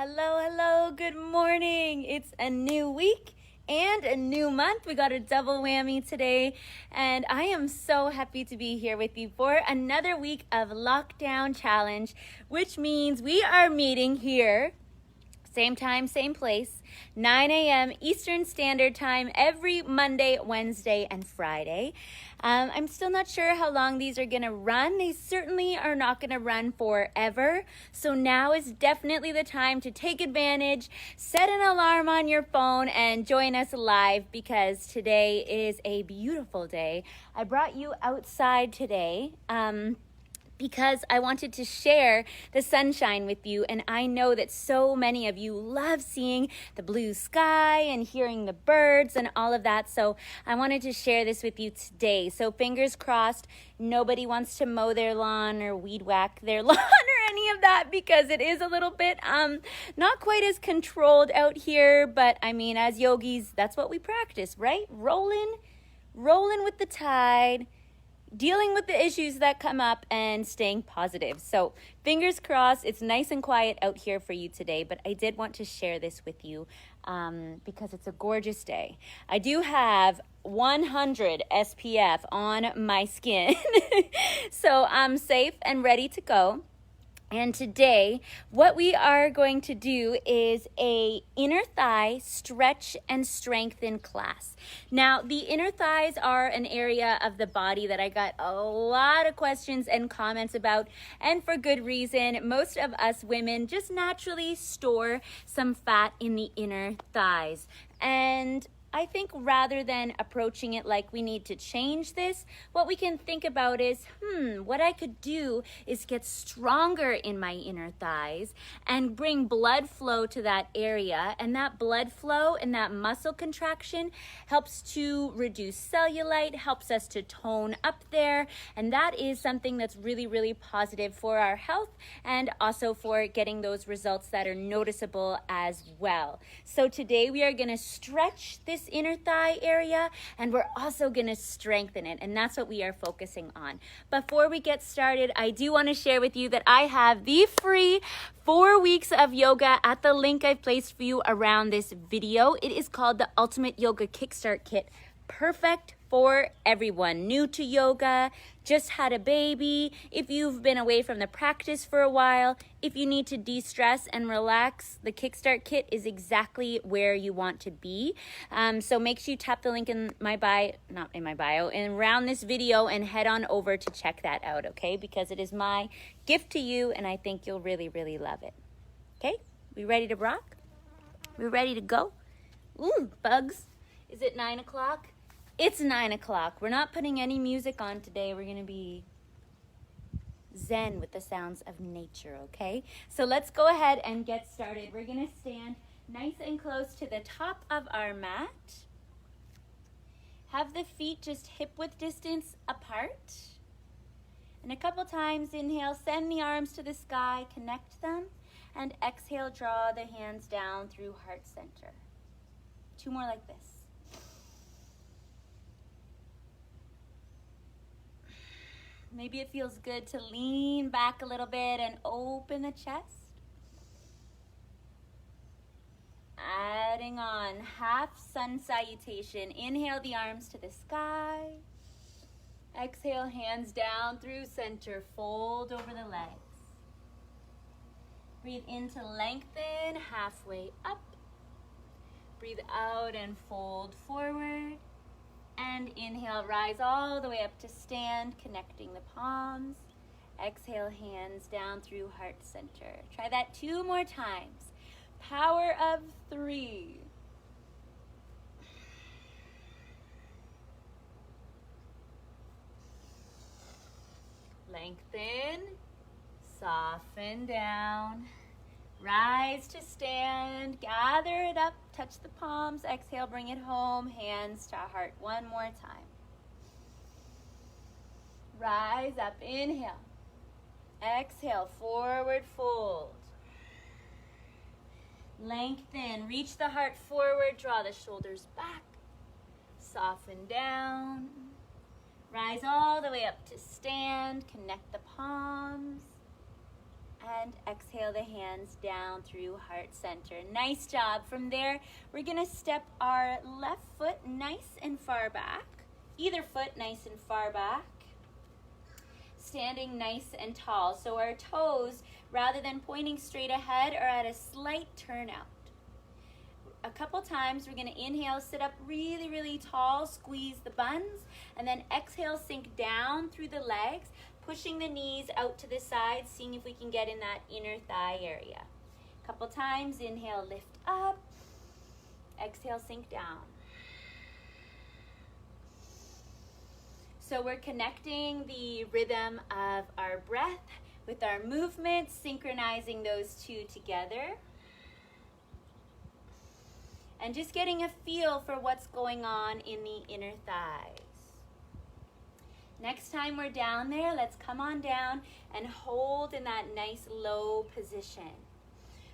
Hello, hello, good morning. It's a new week and a new month. We got a double whammy today, and I am so happy to be here with you for another week of Lockdown Challenge, which means we are meeting here, same time, same place, 9 a.m. Eastern Standard Time every Monday, Wednesday, and Friday. I'm still not sure how long these are going to run. They certainly are not going to run forever. So now is definitely the time to take advantage, set an alarm on your phone, and join us live because today is a beautiful day. I brought you outside today. Because I wanted to share the sunshine with you, and I know that so many of you love seeing the blue sky and hearing the birds and all of that, so I wanted to share this with you today. So fingers crossed, nobody wants to mow their lawn or weed whack their lawn or any of that, because it is a little bit not quite as controlled out here, but I mean, as yogis, that's what we practice, right? Rolling with the tide, dealing with the issues that come up, and staying positive. So fingers crossed, it's nice and quiet out here for you today, but I did want to share this with you because it's a gorgeous day. I do have 100 SPF on my skin, so I'm safe and ready to go. And today, what we are going to do is a inner thigh stretch and strengthen class. Now, the inner thighs are an area of the body that I got a lot of questions and comments about, and for good reason. Most of us women just naturally store some fat in the inner thighs. And I think rather than approaching it like we need to change this, what we can think about is, what I could do is get stronger in my inner thighs and bring blood flow to that area. And that blood flow and that muscle contraction helps to reduce cellulite, helps us to tone up there. And that is something that's really, really positive for our health and also for getting those results that are noticeable as well. So today we are going to stretch this inner thigh area, and we're also going to strengthen it, and that's what we are focusing on. Before we get started, I do want to share with you that I have the free 4 weeks of yoga at the link I've placed for you around this video. It is called the Ultimate Yoga Kickstart Kit. Perfect for everyone, new to yoga, just had a baby, if you've been away from the practice for a while, if you need to de-stress and relax, the Kickstart Kit is exactly where you want to be. So make sure you tap the link in my bio, not in my bio, and around this video, and head on over to check that out, okay? Because it is my gift to you, and I think you'll really, really love it. Okay, we ready to rock? We ready to go? Ooh, bugs. Is it 9 o'clock? It's 9 o'clock. We're not putting any music on today. We're going to be zen with the sounds of nature, okay? So let's go ahead and get started. We're going to stand nice and close to the top of our mat. Have the feet just hip-width distance apart. And a couple times, inhale, send the arms to the sky, connect them. And exhale, draw the hands down through heart center. 2 more like this. Maybe it feels good to lean back a little bit and open the chest. Adding on half Sun Salutation. Inhale the arms to the sky. Exhale, hands down through center. Fold over the legs. Breathe in to lengthen, halfway up. Breathe out and fold forward. And inhale, rise all the way up to stand, connecting the palms. Exhale, hands down through heart center. Try that 2 more times. Power of 3. Lengthen, soften down. Rise to stand, gather it up, touch the palms, exhale, bring it home, hands to heart 1 more time. Rise up, inhale. Exhale, forward fold. Lengthen, reach the heart forward, draw the shoulders back. Soften down. Rise all the way up to stand, connect the palms. And exhale the hands down through heart center. Nice job. From there, we're gonna step our left foot nice and far back. Either foot nice and far back. Standing nice and tall. So our toes, rather than pointing straight ahead, are at a slight turn out. A couple times, we're gonna inhale, sit up really, really tall, squeeze the buns, and then exhale, sink down through the legs, pushing the knees out to the side, seeing if we can get in that inner thigh area. A couple times, inhale, lift up, exhale, sink down. So we're connecting the rhythm of our breath with our movement, synchronizing those two together. And just getting a feel for what's going on in the inner thighs. Next time we're down there, let's come on down and hold in that nice low position.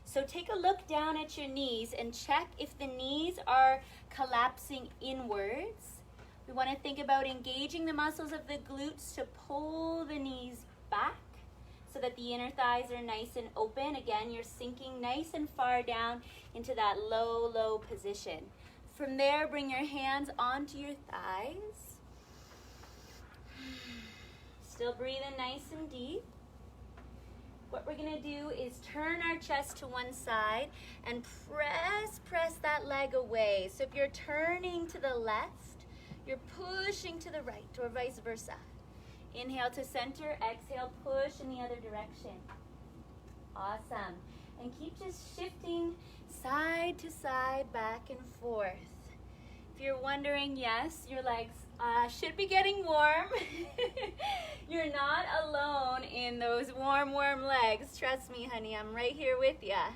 So take a look down at your knees and check if the knees are collapsing inwards. We want to think about engaging the muscles of the glutes to pull the knees back so that the inner thighs are nice and open. Again, you're sinking nice and far down into that low, low position. From there, bring your hands onto your thighs. Still breathing nice and deep. What we're gonna do is turn our chest to one side and press that leg away. So if you're turning to the left, you're pushing to the right or vice versa. Inhale to center, exhale, push in the other direction. Awesome. And keep just shifting side to side, back and forth. If you're wondering, yes, your legs should be getting warm. You're not alone in those warm, warm legs. Trust me, honey, I'm right here with ya.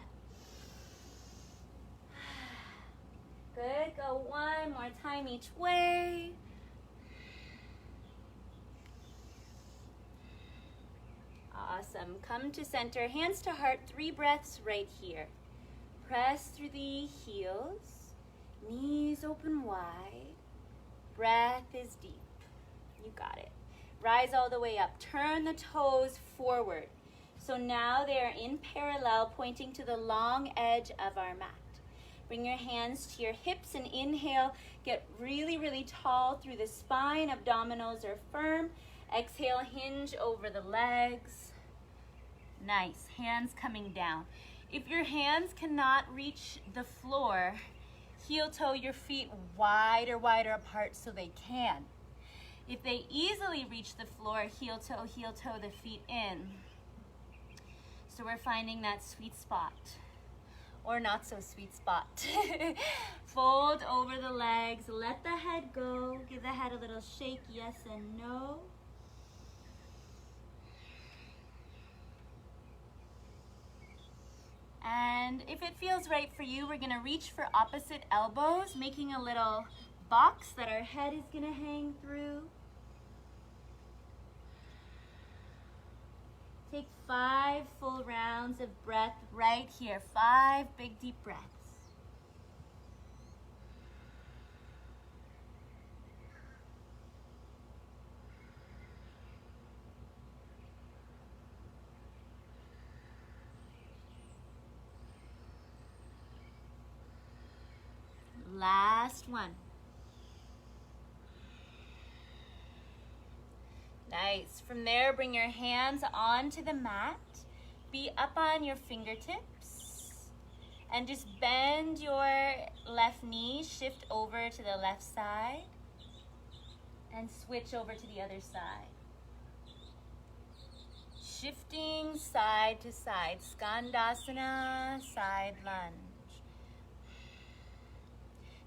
Good, go one more time each way. Awesome. Come to center, hands to heart, 3 breaths right here. Press through the heels, knees open wide. Breath is deep. You got it. Rise all the way up. Turn the toes forward. So now they are in parallel, pointing to the long edge of our mat. Bring your hands to your hips and inhale. Get really, really tall through the spine. Abdominals are firm. Exhale, hinge over the legs. Nice. Hands coming down. If your hands cannot reach the floor, heel toe your feet wider apart so they can. If they easily reach the floor, heel toe the feet in. So we're finding that sweet spot, or not so sweet spot. Fold over the legs, let the head go. Give the head a little shake, yes and no. And if it feels right for you, we're gonna reach for opposite elbows, making a little box that our head is gonna hang through. Take 5 full rounds of breath right here. 5 big deep breaths. Last one. Nice. From there, bring your hands onto the mat. Be up on your fingertips. And just bend your left knee. Shift over to the left side. And switch over to the other side. Shifting side to side. Skandasana, side lunge.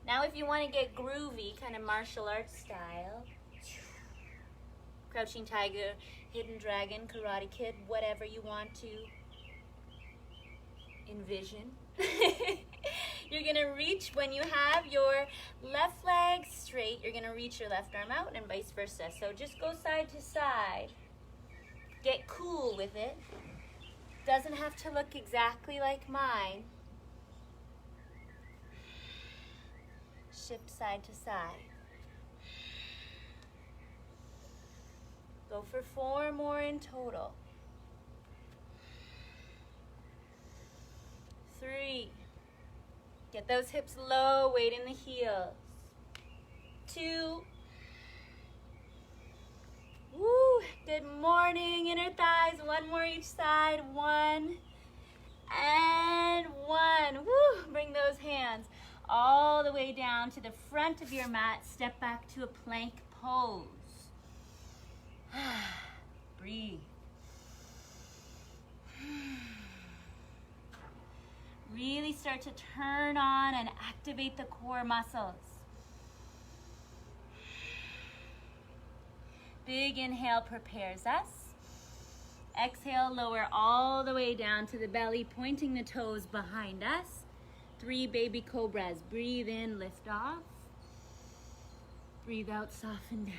Now if you want to get groovy, kind of martial arts style, crouching tiger, hidden dragon, karate kid, whatever you want to envision. You're going to reach, when you have your left leg straight, you're going to reach your left arm out and vice versa. So just go side to side. Get cool with it. Doesn't have to look exactly like mine. Shift side to side. Go for 4 more in total. Get those hips low, weight in the heels. 2. Woo, good morning, inner thighs. 1 more each side. 1 and 1. Woo, bring those hands all the way down to the front of your mat. Step back to a plank pose. Breathe. Really start to turn on and activate the core muscles. Big inhale prepares us. Exhale, lower all the way down to the belly, pointing the toes behind us. 3 baby cobras. Breathe in, lift off. Breathe out, soften down.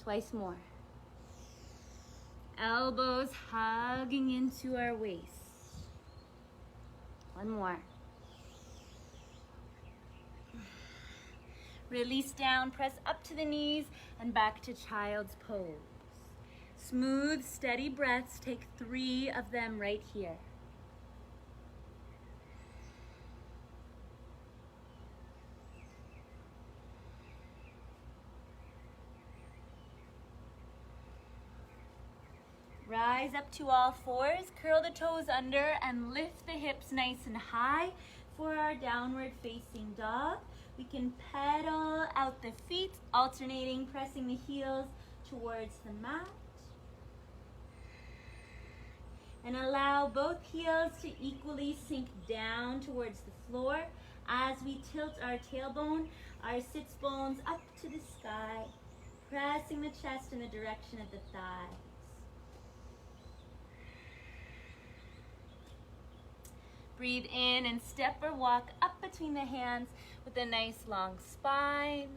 Twice more. Elbows hugging into our waist. 1 more. Release down, press up to the knees and back to child's pose. Smooth, steady breaths. Take 3 of them right here. Rise up to all fours, curl the toes under and lift the hips nice and high for our downward facing dog. We can pedal out the feet, alternating, pressing the heels towards the mat. And allow both heels to equally sink down towards the floor as we tilt our tailbone, our sits bones up to the sky, pressing the chest in the direction of the thighs. Breathe in and step or walk up between the hands with a nice long spine.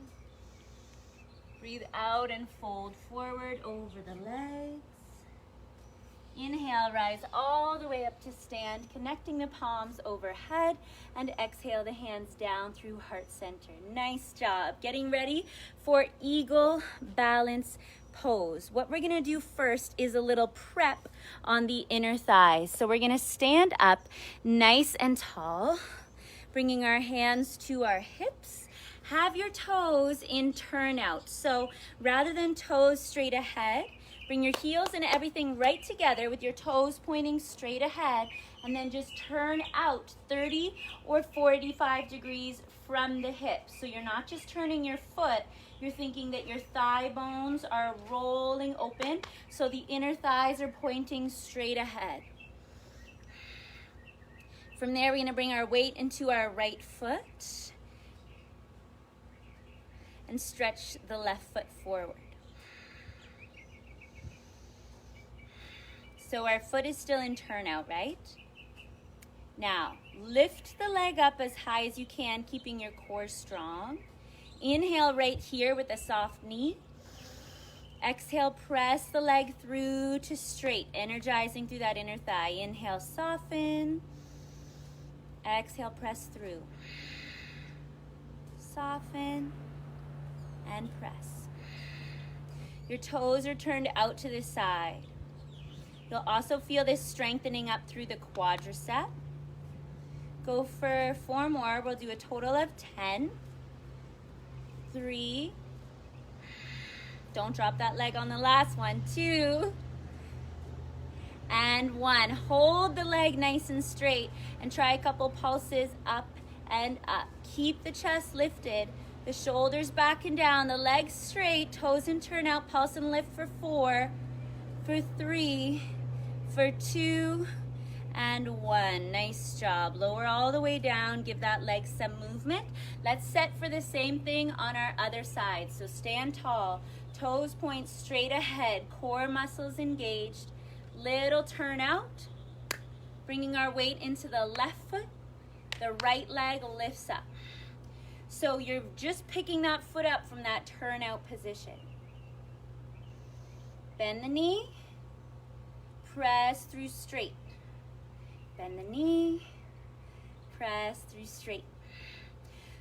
Breathe out and fold forward over the legs. Inhale, rise all the way up to stand, connecting the palms overhead, and exhale the hands down through heart center. Nice job. Getting ready for eagle balance pose. What we're gonna do first is a little prep on the inner thighs. So we're gonna stand up nice and tall, bringing our hands to our hips. Have your toes in turnout. So rather than toes straight ahead, bring your heels and everything right together with your toes pointing straight ahead, and then just turn out 30 or 45 degrees from the hips. So you're not just turning your foot, you're thinking that your thigh bones are rolling open, so the inner thighs are pointing straight ahead. From there, we're gonna bring our weight into our right foot and stretch the left foot forward. So our foot is still in turnout, right? Now, lift the leg up as high as you can, keeping your core strong. Inhale right here with a soft knee. Exhale, press the leg through to straight, energizing through that inner thigh. Inhale, soften. Exhale, press through. Soften and press. Your toes are turned out to the side. You'll also feel this strengthening up through the quadricep. Go for 4 more. We'll do a total of 10. 3. Don't drop that leg on the last one. 2. And 1. Hold the leg nice and straight and try a couple pulses up and up. Keep the chest lifted, the shoulders back and down, the legs straight, toes in turn out, pulse and lift for 4, for 3, for 2, and 1. Nice job. Lower all the way down. Give that leg some movement. Let's set for the same thing on our other side. So stand tall. Toes point straight ahead. Core muscles engaged. Little turn out. Bringing our weight into the left foot. The right leg lifts up. So you're just picking that foot up from that turnout position. Bend the knee. Press through straight. Bend the knee, press through straight.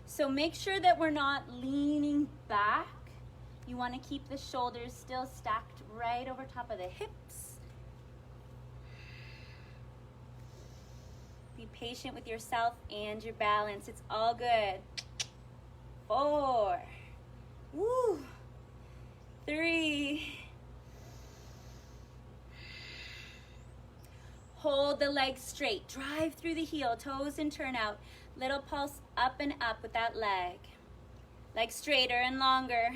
So make sure that we're not leaning back. You want to keep the shoulders still stacked right over top of the hips. Be patient with yourself and your balance. It's all good. 4. Woo. 3. Hold the legs straight. Drive through the heel, toes and turn out. Little pulse up and up with that leg. Legs straighter and longer.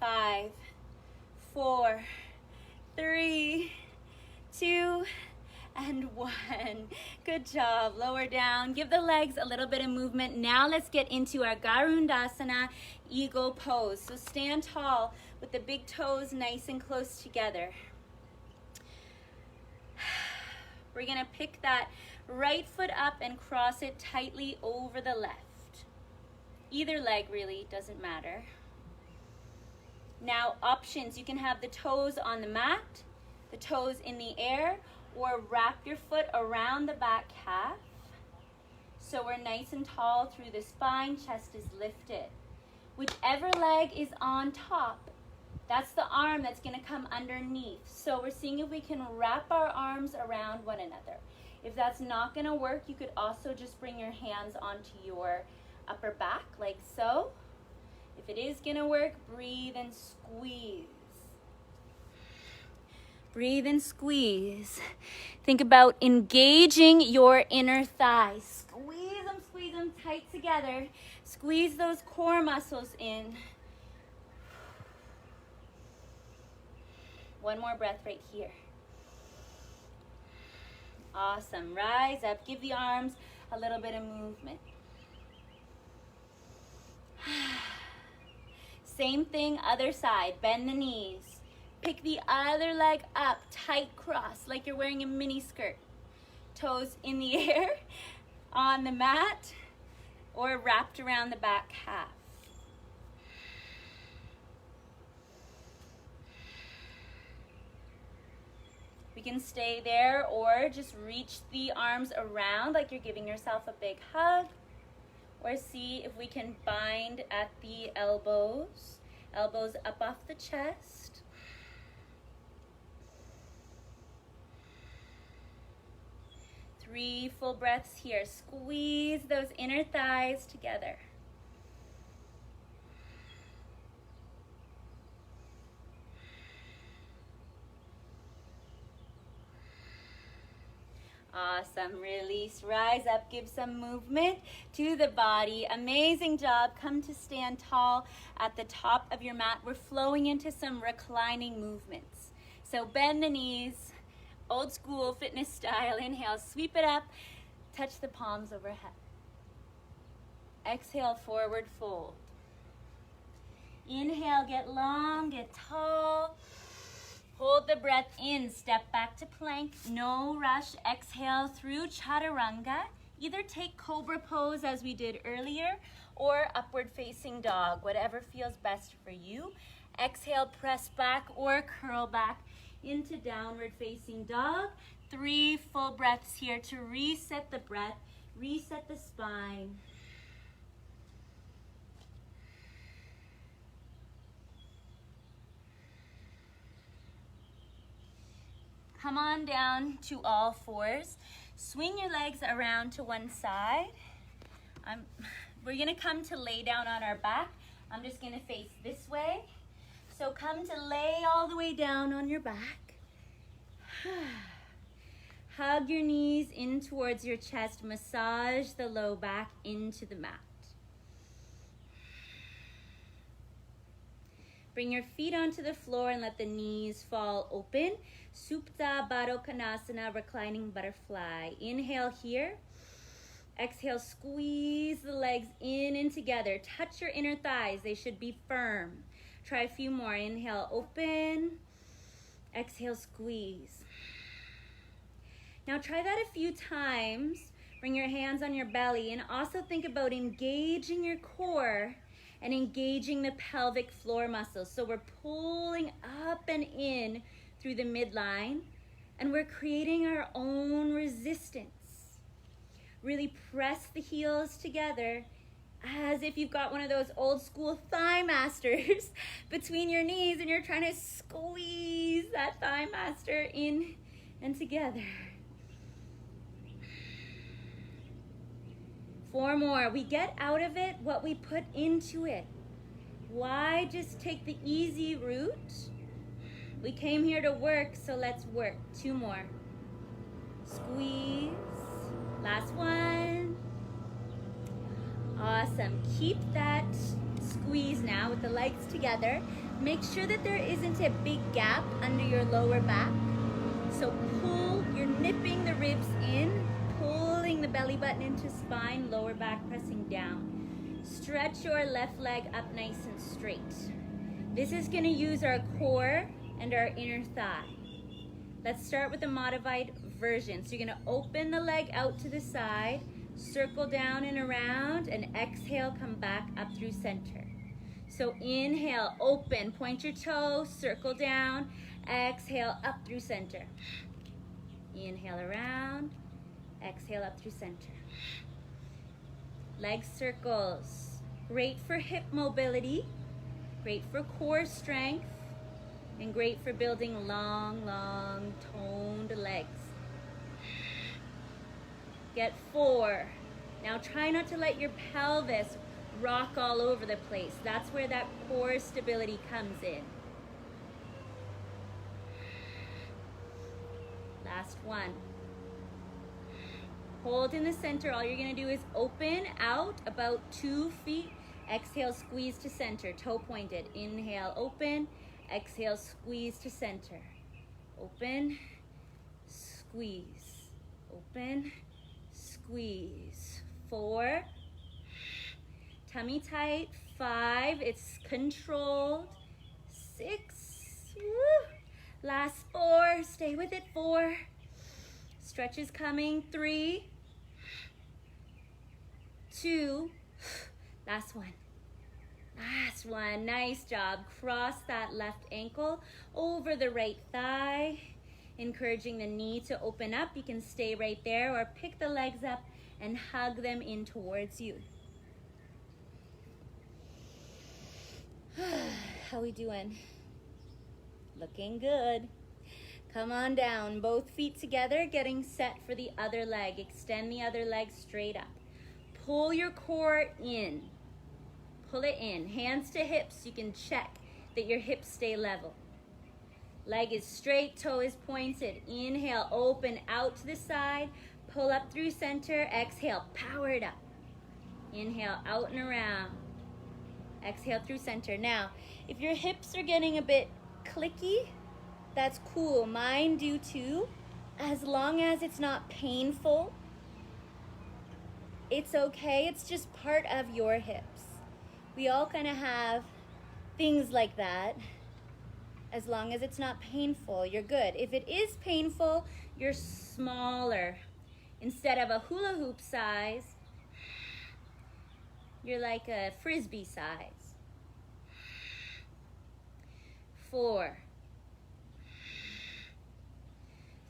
5, 4, 3, 2, and 1. Good job. Lower down. Give the legs a little bit of movement. Now let's get into our Garudasana eagle pose. So stand tall with the big toes nice and close together. We're going to pick that right foot up and cross it tightly over the left. Either leg really, doesn't matter. Now options, you can have the toes on the mat, the toes in the air, or wrap your foot around the back calf. So we're nice and tall through the spine, chest is lifted. Whichever leg is on top, that's the arm that's going to come underneath. So we're seeing if we can wrap our arms around one another. If that's not going to work, you could also just bring your hands onto your upper back like so. If it is going to work, breathe and squeeze. Breathe and squeeze. Think about engaging your inner thighs. Squeeze them tight together. Squeeze those core muscles in. One more breath right here. Awesome. Rise up. Give the arms a little bit of movement. Same thing, other side. Bend the knees. Pick the other leg up. Tight cross, like you're wearing a mini skirt. Toes in the air, on the mat, or wrapped around the back calf. We can stay there or just reach the arms around like you're giving yourself a big hug. Or see if we can bind at the elbows. Elbows up off the chest. Three full breaths here. Squeeze those inner thighs together. Awesome. Release. Rise up. Give some movement to the body. Amazing job. Come to stand tall at the top of your mat. We're flowing into some reclining movements. So bend the knees. Old school fitness style. Inhale. Sweep it up. Touch the palms overhead. Exhale. Forward fold. Inhale. Get long. Get tall. Hold the breath in, step back to plank, no rush. Exhale through chaturanga. Either take cobra pose as we did earlier or upward facing dog, whatever feels best for you. Exhale, press back or curl back into downward facing dog. 3 full breaths here to reset the breath, reset the spine. Come on down to all fours. Swing your legs around to one side. We're gonna come to lay down on our back. I'm just gonna face this way. So come to lay all the way down on your back. Hug your knees in towards your chest. Massage the low back into the mat. Bring your feet onto the floor and let the knees fall open. Supta Baddha Konasana, reclining butterfly. Inhale here. Exhale, squeeze the legs in and together. Touch your inner thighs. They should be firm. Try a few more. Inhale, open. Exhale, squeeze. Now try that a few times. Bring your hands on your belly and also think about engaging your core and engaging the pelvic floor muscles. So we're pulling up and in through the midline, and we're creating our own resistance. Really press the heels together as if you've got one of those old school thigh masters between your knees and you're trying to squeeze that thigh master in and together. 4 more. We get out of it what we put into it. Why just take the easy route? We came here to work, so let's work. 2 more. Squeeze. Last one. Awesome. Keep that squeeze now with the legs together. Make sure that there isn't a big gap under your lower back. So pull, you're nipping the ribs in, pulling the belly button into spine, lower back pressing down. Stretch your left leg up nice and straight. This is going to use our core and our inner thigh. Let's start with the modified version. So you're going to open the leg out to the side, circle down and around, and exhale, come back up through center. So inhale, open, point your toe, circle down, exhale, up through center. Inhale around, exhale up through center. Leg circles, great for hip mobility, great for core strength, and great for building long, long, toned legs. Get 4. Now try not to let your pelvis rock all over the place. That's where that core stability comes in. Last one. Hold in the center. All you're going to do is open out about 2 feet. Exhale, squeeze to center, toe pointed. Inhale, open. Exhale, squeeze to center. Open, squeeze. Open, squeeze. 4. Tummy tight. 5. It's controlled. 6. Woo. Last 4. Stay with it. 4. Stretch is coming. 3. 2. Last one. Last one. Nice job. Cross that left ankle over the right thigh, encouraging the knee to open up. You can stay right there or pick the legs up and hug them in towards you. How we doing? Looking good. Come on down. Both feet together, getting set for the other leg. Extend the other leg straight up. Pull your core in. Pull it in. Hands to hips. You can check that your hips stay level. Leg is straight, toe is pointed. Inhale, open out to the side. Pull up through center. Exhale, power it up. Inhale, out and around. Exhale through center. Now, if your hips are getting a bit clicky, that's cool. Mine do too. As long as it's not painful, it's okay. It's just part of your hips. We all kind of have things like that. As long as it's not painful, you're good. If it is painful, you're smaller. Instead of a hula hoop size, you're like a frisbee size. 4.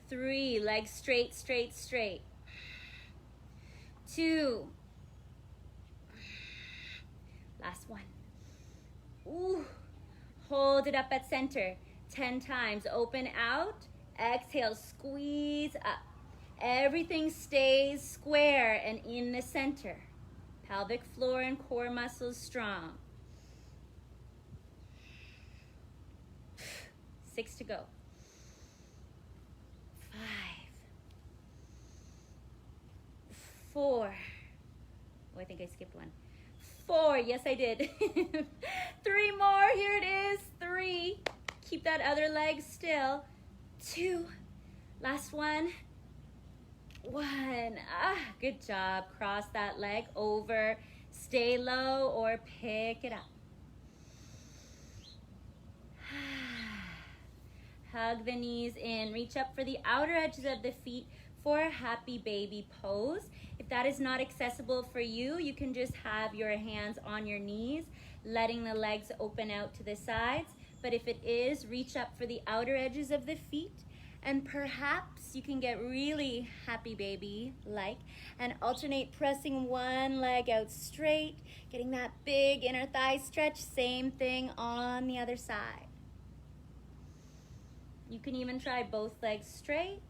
3, legs straight, straight, straight. 2. Last one. Ooh. Hold it up at center. 10 times. Open out. Exhale, squeeze up. Everything stays square and in the center. Pelvic floor and core muscles strong. 6 to go. 5. 4. Oh, I think I skipped one. 4. Yes, I did. 3 more. Here it is. 3. Keep that other leg still. 2. Last one. 1. Good job. Cross that leg over. Stay low or pick it up. Hug the knees in. Reach up for the outer edges of the feet for a happy baby pose. If that is not accessible for you, you can just have your hands on your knees, letting the legs open out to the sides. But if it is, reach up for the outer edges of the feet, and perhaps you can get really happy baby-like and alternate pressing one leg out straight, getting that big inner thigh stretch. Same thing on the other side. You can even try both legs straight.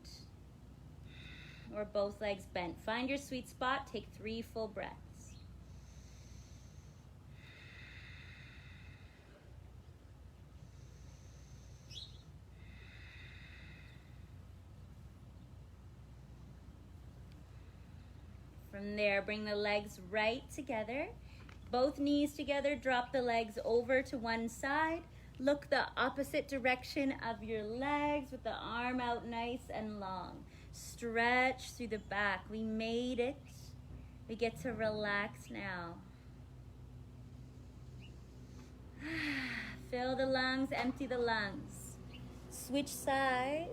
or both legs bent. Find your sweet spot. Take 3 full breaths. From there, bring the legs right together. Both knees together. Drop the legs over to one side. Look the opposite direction of your legs with the arm out nice and long. Stretch through the back. We made it. We get to relax now. Fill the lungs, empty the lungs. Switch sides.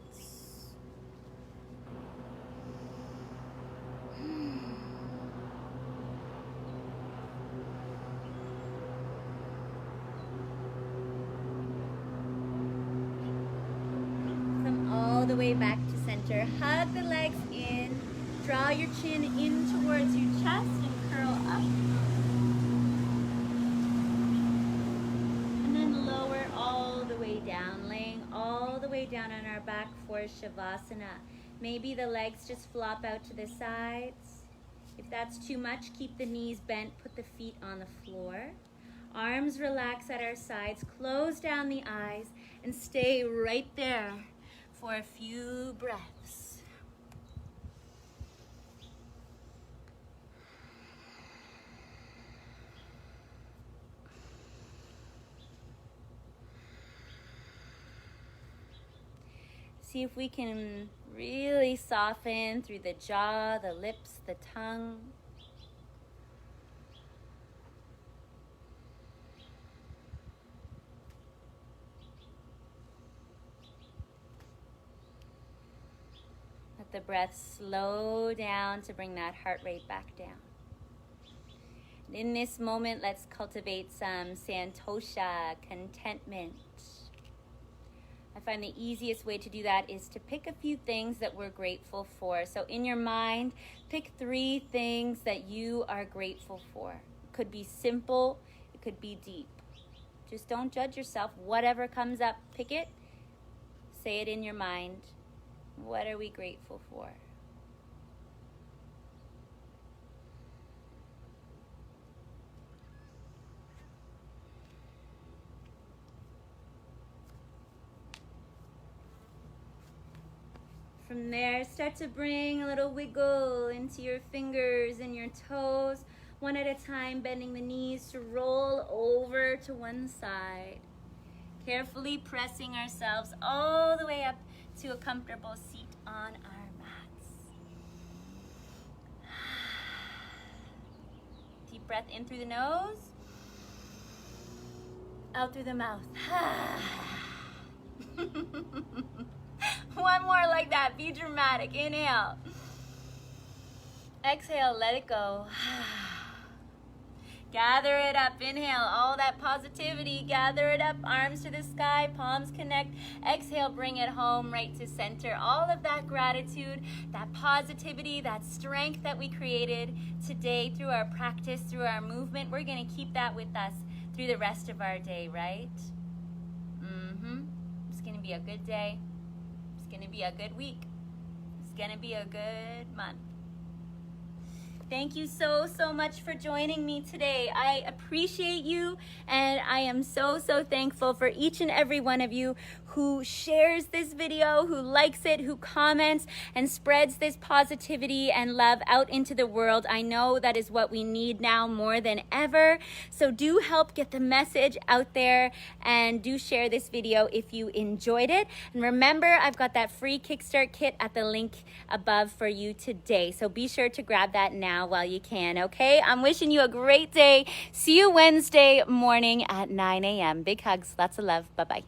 All the way back to center. Hug the legs in. Draw your chin in towards your chest and curl up. And then lower all the way down, laying all the way down on our back for Shavasana. Maybe the legs just flop out to the sides. If that's too much, keep the knees bent, put the feet on the floor. Arms relax at our sides, close down the eyes, and stay right there for a few breaths. See if we can really soften through the jaw, the lips, the tongue. Let the breath slow down to bring that heart rate back down. And in this moment, let's cultivate some santosha, contentment. I find the easiest way to do that is to pick a few things that we're grateful for. So in your mind, pick 3 things that you are grateful for. It could be simple, it could be deep. Just don't judge yourself. Whatever comes up, pick it, say it in your mind. What are we grateful for? From there, start to bring a little wiggle into your fingers and your toes, one at a time, bending the knees to roll over to one side. Carefully pressing ourselves all the way up to a comfortable seat on our mats. Deep breath in through the nose, out through the mouth. One more like that. Be dramatic. Inhale. Exhale. Let it go. Gather it up. Inhale. All that positivity. Gather it up. Arms to the sky. Palms connect. Exhale. Bring it home right to center. All of that gratitude, that positivity, that strength that we created today through our practice, through our movement. We're going to keep that with us through the rest of our day, right? It's going to be a good day. It's going to be a good week. It's going to be a good month. Thank you so much for joining me today. I appreciate you, and I am so thankful for each and every one of you who shares this video, who likes it, who comments, and spreads this positivity and love out into the world. I know that is what we need now more than ever. So do help get the message out there, and do share this video if you enjoyed it. And remember, I've got that free Kickstart Kit at the link above for you today. So be sure to grab that now while you can, okay? I'm wishing you a great day. See you Wednesday morning at 9 a.m. Big hugs, lots of love. Bye-bye.